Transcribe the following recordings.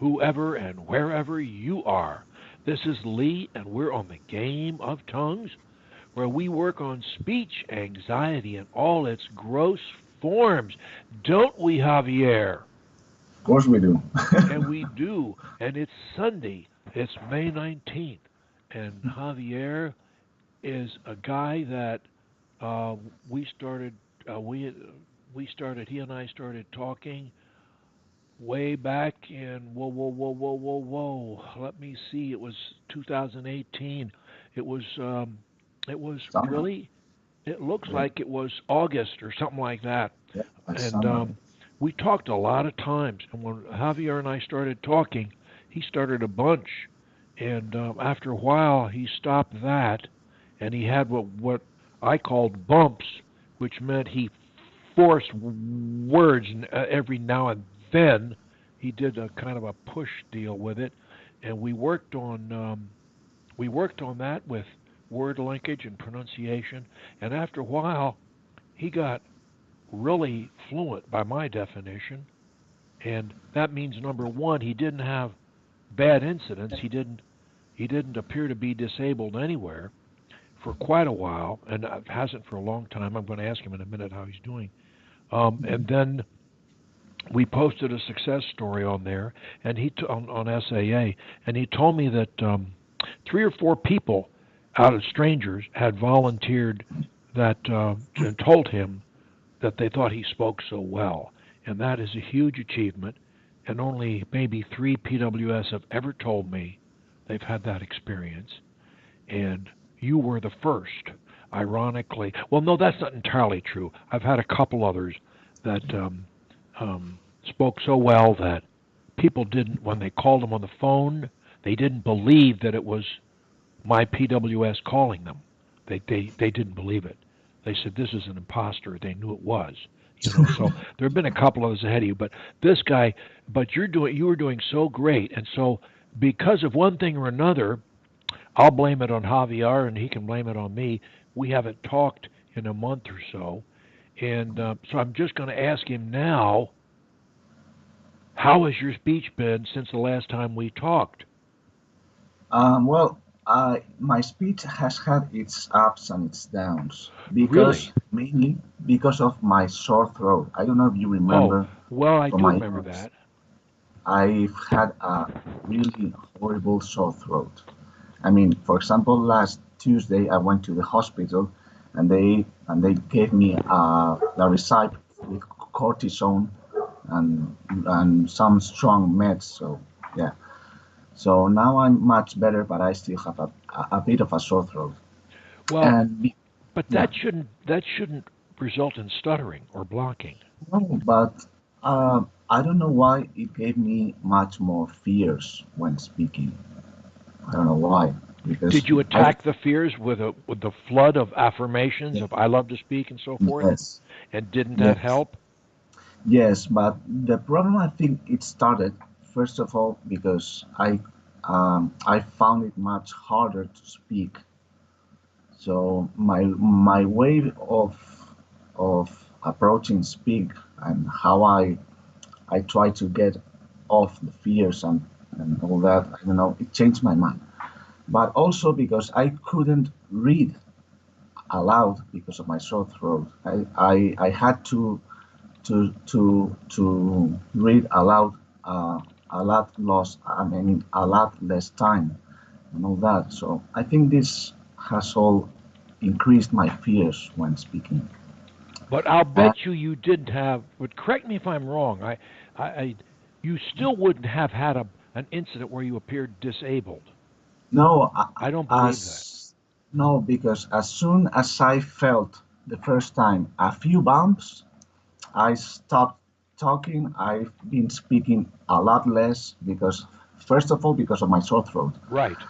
whoever and wherever you are. This is Lee, and we're on the Game of Tongues, where we work on speech anxiety in all its gross forms. Don't we, Javier? Of course we do. And we do. And it's Sunday. It's May 19th. And Javier is a guy that uh, we started. We started. He and I started talking way back in whoa. Let me see. It was 2018. It was um, it was Summer. really. It looks Yeah, like it was August or something like that. yeah, like And summer. we talked a lot of times. And when Javier and I started talking, he started a bunch. And after a while, he stopped that, and he had what I called bumps, which meant he forced words every now and then. He did a kind of a push deal with it, and we worked on that with word linkage and pronunciation. And after a while, he got really fluent by my definition, and that means number one, he didn't have bad incidents. He didn't appear to be disabled anywhere for quite a while, and hasn't for a long time. I'm going to ask him in a minute how he's doing. And then we posted a success story on there, and on SAA, and he told me that three or four people out of strangers had volunteered that and told him that they thought he spoke so well, and that is a huge achievement. And only maybe three PWS have ever told me they've had that experience, and you were the first. Ironically, well, no, that's not entirely true. I've had a couple others that spoke so well that people didn't, when they called them on the phone, they didn't believe that it was my PWS calling them. They didn't believe it. They said this is an imposter. They knew it was. So there have been a couple others ahead of you, but this guy, but you were doing so great, and so because of one thing or another, I'll blame it on Javier, and he can blame it on me. We haven't talked in a month or so, and so I'm just going to ask him now. How has your speech been since the last time we talked? Well, my speech has had its ups and its downs because Really? mainly because of my sore throat. I don't know if you Oh, remember well, I from do my remember talks. that. I've had a really horrible sore throat. I mean, for example, last Tuesday I went to the hospital, and they gave me a recipe with cortisone and some strong meds. So yeah, so now I'm much better, but I still have a bit of a sore throat. Well, And but yeah, that shouldn't result in stuttering or blocking. no, but I don't know why it gave me much more fears when speaking. I don't know why, because Did you I attack the fears with the flood of affirmations yeah, of "I love to speak" and so forth? yes, And didn't that yes, help? yes, but the problem I think it started first of all because I found it much harder to speak. So my way of approaching speak and how I try to get off the fears and all that, I don't know, it changed my mind. But also because I couldn't read aloud because of my sore throat. I had to read aloud a lot lost I mean a lot less time and all that. So I think this has all increased my fears when speaking. But I'll And bet you didn't have. But correct me if I'm wrong. You still wouldn't have had an incident where you appeared disabled. no, I don't believe that. as no, because as soon as I felt the first time a few bumps, I stopped talking. I've been speaking a lot less because, first of all, because of my sore throat, Right.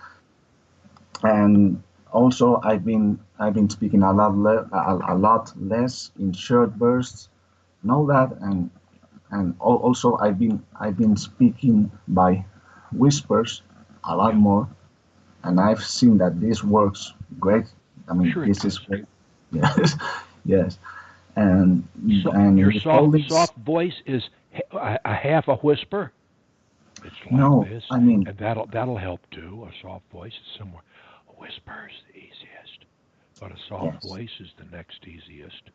and also I've been speaking a lot less in short bursts and all that, and also I've been speaking by whispers a lot Yeah. more, and I've seen that this works great. I mean, Sure it this is does. great. Yes, yes, So and your with all soft this, soft voice is a half a whisper. It's like No, this, I mean, and that'll help too. A soft voice is somewhere. A whisper is the easiest, but a soft yes, voice is the next easiest.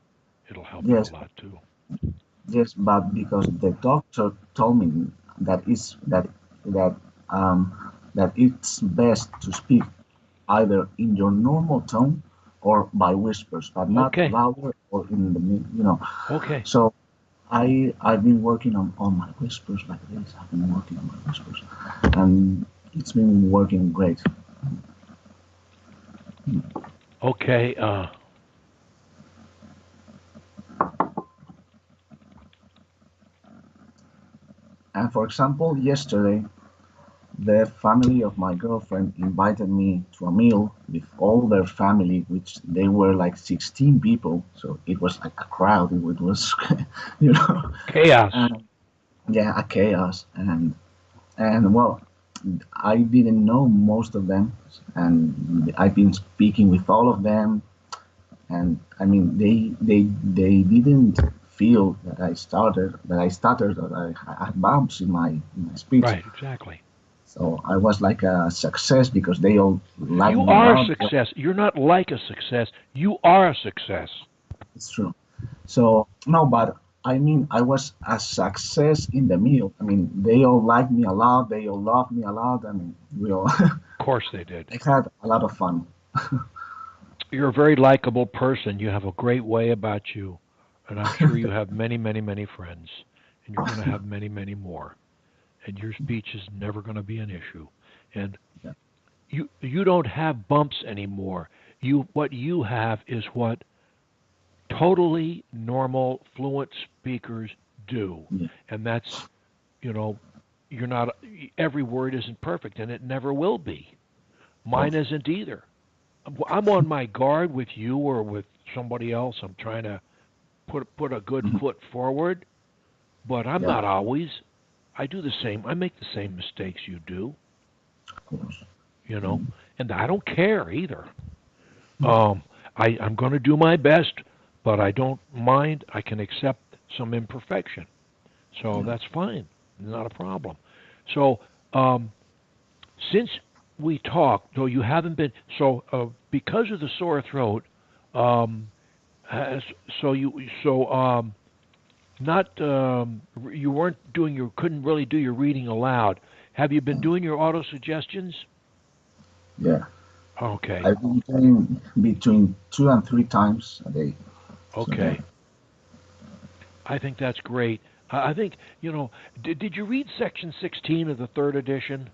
It'll help you a yes, lot too. yes, but because the doctor told me that is that um that it's best to speak either in your normal tone or by whispers, but not Okay, louder or in the okay, So I've been working on my whispers like this. I've been working on my whispers, and it's been working great. okay. And for example, yesterday the family of my girlfriend invited me to a meal with all their family, which they were like 16 people. So it was like a crowd. It was, you know, Chaos. and yeah, a chaos. And well, I didn't know most of them, and I've been speaking with all of them. And I mean, they didn't feel that I stuttered, or I had bumps in my speech. Right, exactly. So I was like a success because they all liked You me a are a lot. success. You're not like a success. You are a success. It's true. So no, but I mean, I was a success in the meal. I mean, they all liked me a lot. They all loved me a lot. I mean, we all Of course they did. I had a lot of fun. You're a very likable person. You have a great way about you, and I'm sure you have many, many, many friends, and you're going to have many, many more. And your speech is never going to be an issue. And Yeah, you don't have bumps anymore. You what you have is what totally normal fluent speakers do. yeah, And that's, you know, you're not every word isn't perfect and it never will be. of Mine course. isn't either. I'm on my guard with you or with somebody else. I'm trying to put a good Mhm. foot forward, but I'm Yeah, not always. I do the same. I make the same mistakes you do, of course. you know, Mhm. and I don't care either. Um, I'm going to do my best, but I don't mind. I can accept some imperfection, so Yeah, that's fine. Not a problem. So um, since we talked, though you haven't been because of the sore throat, um, has, so not you weren't doing your couldn't really do your reading aloud. Have you been doing your auto suggestions? yeah. Okay, I've been doing between 2 and 3 times a day. So yeah, okay. I think that's great. I think Did you read section 16 of the third edition?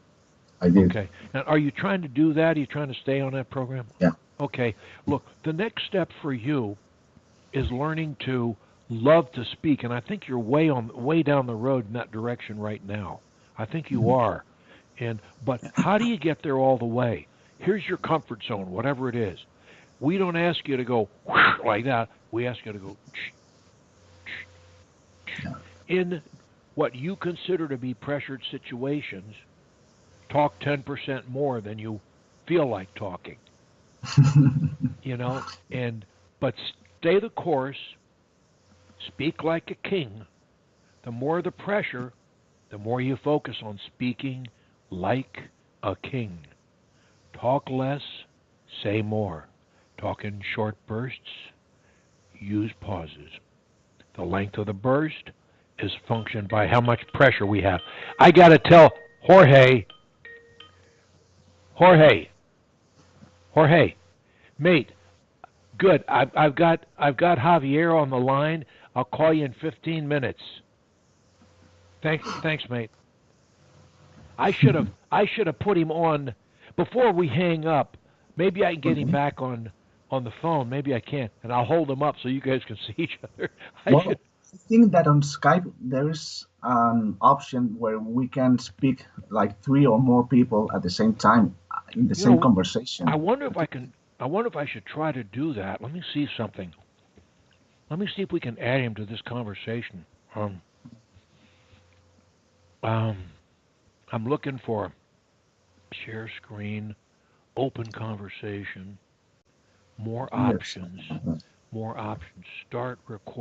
I did. Okay. Now, are you trying to do that? Are you trying to stay on that program? Yeah. Okay. Look, the next step for you is learning to love to speak, and I think you're way down the road in that direction right now. I think you Mhm. are. But how do you get there all the way? Here's your comfort zone, whatever it is. We don't ask you to go like that. We ask you to go Yeah. in what you consider to be pressured situations. Talk 10% more than you feel like talking, you know, and but stay the course, speak like a king. The more the pressure, the more you focus on speaking like a king. Talk less, say more. Talk in short bursts, use pauses. The length of the burst is functioned by how much pressure we have. I got to tell Jorge, Jorge, mate, good. I've got Javier on the line. I'll call you in 15 minutes. Thanks, mate. I should have put him on before we hang up. Maybe I can get him Okay. back on the phone. Maybe I can't, and I'll hold him up so you guys can see each other. I should. Well, I think that on Skype there is an option where we can speak like three or more people at the same time in the You same know, I conversation. wonder I if I think, can. I wonder if I should try to do that. Let me see something. Let me see if we can add him to this conversation. Um, um, I'm looking for share screen, open conversation, more yes, options, more options. Start record.